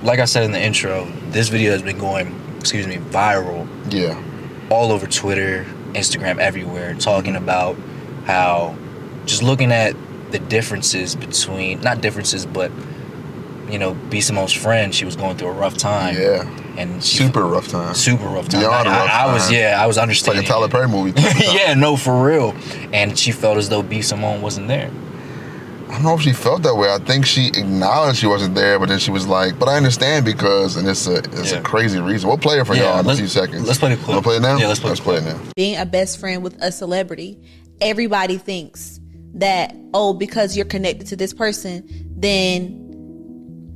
Like I said in the intro, this video has been going, viral. Yeah. All over Twitter, Instagram, everywhere, talking about how, just looking at the differences between, not differences, but, B. Simone's friend, she was going through a rough time. Yeah. And super rough time. Super rough time. Beyond a rough time. I was understanding. It's like a Tyler Perry movie. Yeah, no, for real. And she felt as though B. Simone wasn't there. I don't know if she felt that way. I think she acknowledged she wasn't there, but then she was like, but I understand because, and it's a crazy reason. We'll play it for y'all in a few seconds. Let's play the clip. Wanna play it now? Yeah, let's play it now. Being a best friend with a celebrity, everybody thinks that, because you're connected to this person, then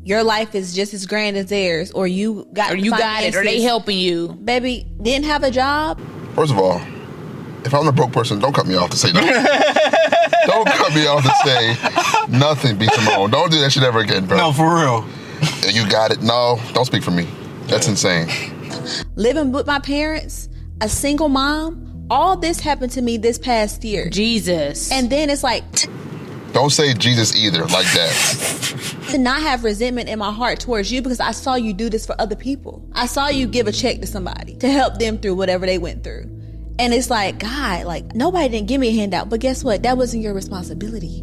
your life is just as grand as theirs, or you got it, or they helping you. Baby, didn't have a job. First of all, if I'm a broke person, don't cut me off to say nothing. Don't cut me off to say nothing, B. Simone. Don't do that shit ever again, bro. No, for real. You got it. No, don't speak for me. That's insane. Living with my parents, a single mom, all this happened to me this past year. Jesus. And then it's like... Don't say Jesus either like that. To not have resentment in my heart towards you because I saw you do this for other people. I saw you give a check to somebody to help them through whatever they went through. And it's like, God, like, nobody didn't give me a handout, but guess what? That wasn't your responsibility.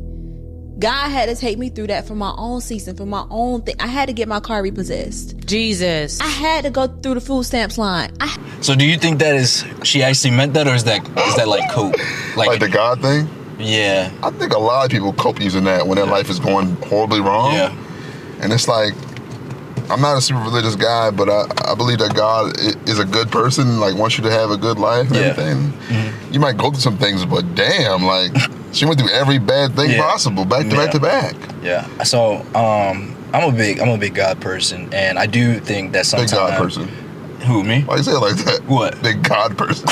God had to take me through that for my own season, for my own thing. I had to get my car repossessed. Jesus. I had to go through the food stamps line. So do you think that is, she actually meant that, or is that like cope? Like the God thing? Yeah. I think a lot of people cope using that when their life is going horribly wrong. Yeah. And it's like, I'm not a super religious guy, but I believe that God is a good person, like wants you to have a good life and everything. Mm-hmm. You might go through some things, but damn, like she went through every bad thing possible, back to back. Yeah. So I'm a big God person, and I do think that sometimes big God person. Who, me? Why you say it like that? What? Big God person.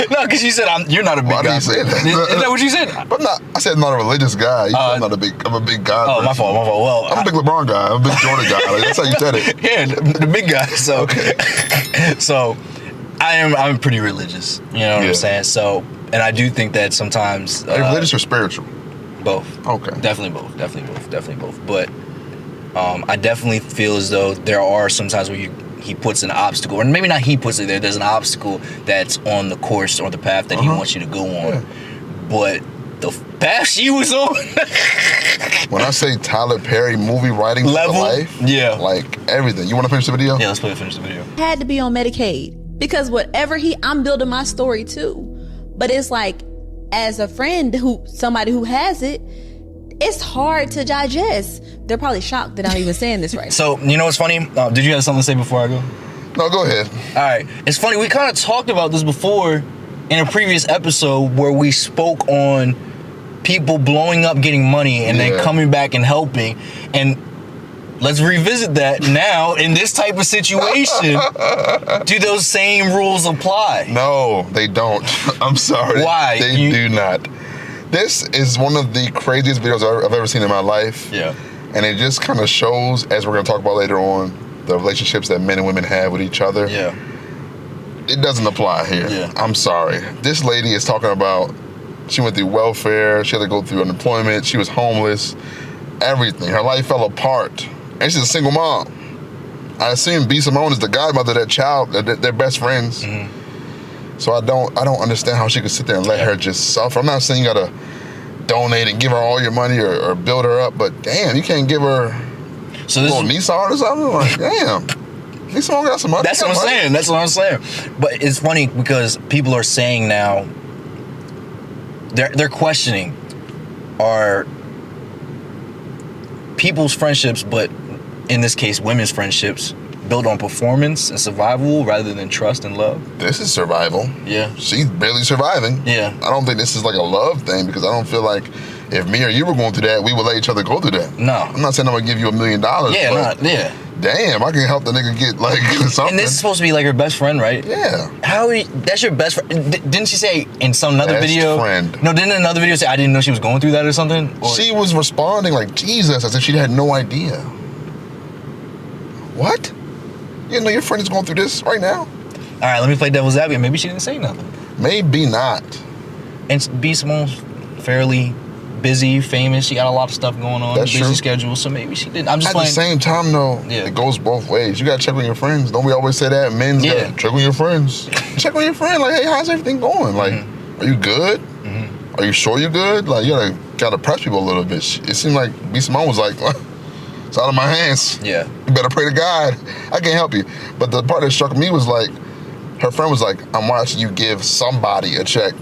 No, because you said you're not a big God person. Why do you say that? Is that what you said? But I said I'm not a religious guy. You said I'm a big God person. Oh, my fault. Well, I'm a big LeBron guy. I'm a big Jordan guy. Like, that's how you said it. Yeah, the big guy. So, okay. So, I'm pretty religious. You know what I'm saying? So, and I do think that sometimes... Are you religious or spiritual? Both. Okay. Definitely both. But I definitely feel as though there are some times where he puts an obstacle, or maybe not he puts it there, there's an obstacle that's on the course or the path that he wants you to go on. Yeah. But the path she was on... When I say Tyler Perry movie writing level, for life, like everything. You want to finish the video? Yeah, let's finish the video. I had to be on Medicaid because whatever I'm building my story too. But it's like, as a friend, somebody who has it, it's hard to digest. They're probably shocked that I'm even saying this right now. So, you know what's funny? Did you have something to say before I go? No, go ahead. All right. It's funny. We kind of talked about this before in a previous episode where we spoke on people blowing up, getting money, and then coming back and helping. And let's revisit that now in this type of situation. Do those same rules apply? No, they don't. I'm sorry. Why? They do not. This is one of the craziest videos I've ever seen in my life. Yeah. And it just kind of shows, as we're going to talk about later on, the relationships that men and women have with each other. Yeah. It doesn't apply here. Yeah. I'm sorry. This lady is talking about, she went through welfare, she had to go through unemployment, she was homeless, everything. Her life fell apart. And she's a single mom. I assume B. Simone is the godmother of that child, they're best friends. Mm-hmm. So I don't understand how she could sit there and let her just suffer. I'm not saying you gotta donate and give her all your money or build her up, but damn, you can't give her a little Nissan or something? Like, damn. Nissan got some money. That's what I'm saying. But it's funny because people are saying now, they're questioning, are people's friendships, but in this case, women's friendships, built on performance and survival rather than trust and love? This is survival. Yeah. She's barely surviving. Yeah. I don't think this is like a love thing because I don't feel like if me or you were going through that, we would let each other go through that. No. I'm not saying I'm going to give you $1 million. Yeah, Damn, I can help the nigga get like something. And this is supposed to be like her best friend, right? Yeah. That's your best friend? Didn't she say in some other video? Friend. No, didn't another video say I didn't know she was going through that or something? Or? She was responding like Jesus as if she had no idea. What? You didn't know your friend is going through this right now? All right, let me play devil's advocate. Maybe she didn't say nothing. Maybe not. And B. Simone's fairly busy, famous. She got a lot of stuff going on. That's busy true. schedule, so maybe she didn't. I'm just At the same time, though, it goes both ways. You gotta check on your friends. Don't we always say that? Men gotta check on your friends. Check on your friend. Like, hey, how's everything going? Like, are you good? Are you sure you're good? Like, you gotta press people a little bit. It seemed like B. Simone was like, it's out of my hands. Yeah. You better pray to God. I can't help you. But the part that struck me was like, her friend was like, I'm watching you give somebody a check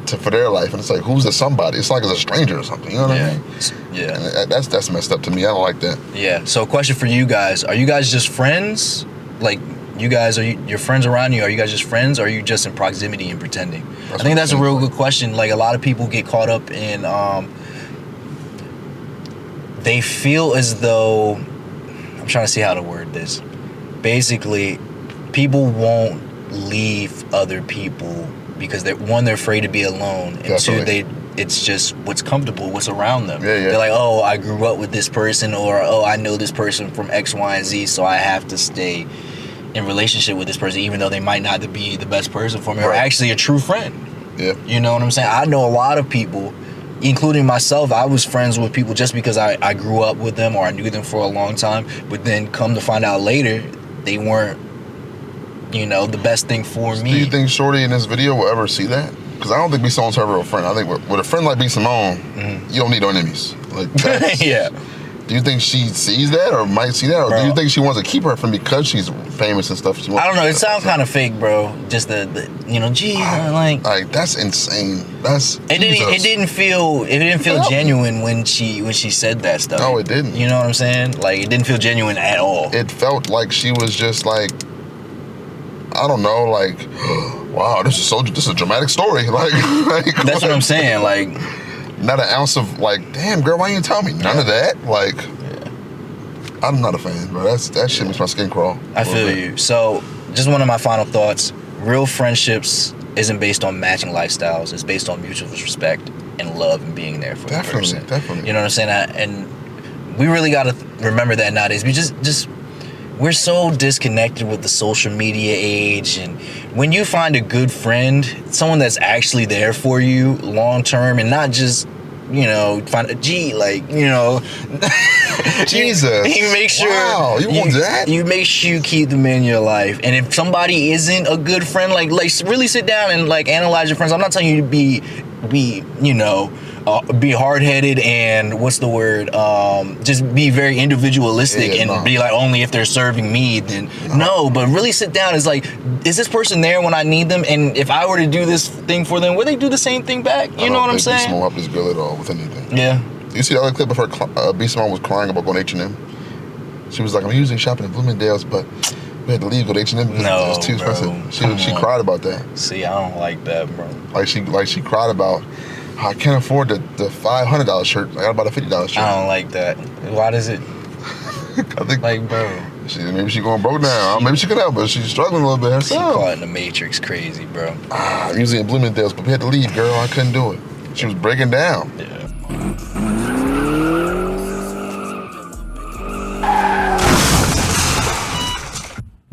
for their life. And it's like, who's the somebody? It's like it's a stranger or something. You know what I mean? Yeah. And that's messed up to me. I don't like that. Yeah. So question for you guys. Are you guys just friends? Like, you guys, your friends around you, are you guys just friends, or are you just in proximity and pretending? I think that's a real good question. Like, a lot of people get caught up in, they feel as though, I'm trying to see how to word this. Basically, people won't leave other people because they're afraid to be alone, and two, it's just what's comfortable, what's around them. They're like, oh, I grew up with this person, or oh, I know this person from X, Y, and Z, so I have to stay in relationship with this person, even though they might not be the best person for me, or actually a true friend. Yeah. You know what I'm saying? I know a lot of people, including myself. I was friends with people just because I grew up with them or I knew them for a long time, but then come to find out later, they weren't, the best thing for me. Do you think Shorty in this video will ever see that? Because I don't think B. Simone's her real friend. I think with a friend like B. Simone, you don't need no enemies. Like, yeah. Do you think she sees that or might see that? Or do you think she wants to keep her friend because she's famous and stuff? I don't know. It sounds kind of fake, bro. Just the like that's insane. It didn't feel genuine when she said that stuff. No, it didn't. You know what I'm saying? Like, it didn't feel genuine at all. It felt like she was just like, I don't know, like, wow, this is a dramatic story. Like that's what I'm saying. Like, not an ounce of like, damn girl, why you tell me? None of that. Like, I'm not a fan, bro. That shit makes my skin crawl. I feel you. So, just one of my final thoughts: real friendships isn't based on matching lifestyles. It's based on mutual respect and love and being there for the person. Definitely. You know what I'm saying? And we really got to remember that nowadays. We're so disconnected with the social media age, and when you find a good friend, someone that's actually there for you long term, and not just, find a G, like, Jesus. You make sure. Wow, you want that? You make sure you keep them in your life, and if somebody isn't a good friend, like really sit down and like analyze your friends. I'm not telling you to be hard-headed and what's the word? Just be very individualistic and be like, only if they're serving me, then no. But really sit down. It's like, is this person there when I need them? And if I were to do this thing for them, would they do the same thing back? You know what I'm saying? I don't think B. Simone helped this girl at all with anything. Yeah. You see the other clip of her? B. Simone was crying about going to H&M. She was like, I'm usually shopping at Bloomingdale's, but we had to leave, go to H&M because it was too expensive. She cried about that. See, I don't like that, bro. Like she cried about, I can't afford the $500 shirt. I got about a $50 shirt. I don't like that. Why does it? I think, like, bro. Maybe she going broke now. Maybe she could help, but she's struggling a little bit herself. She caught in the Matrix crazy, bro. Usually in Bloomingdale's, but we had to leave, girl. I couldn't do it. She was breaking down. Yeah.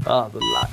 The light.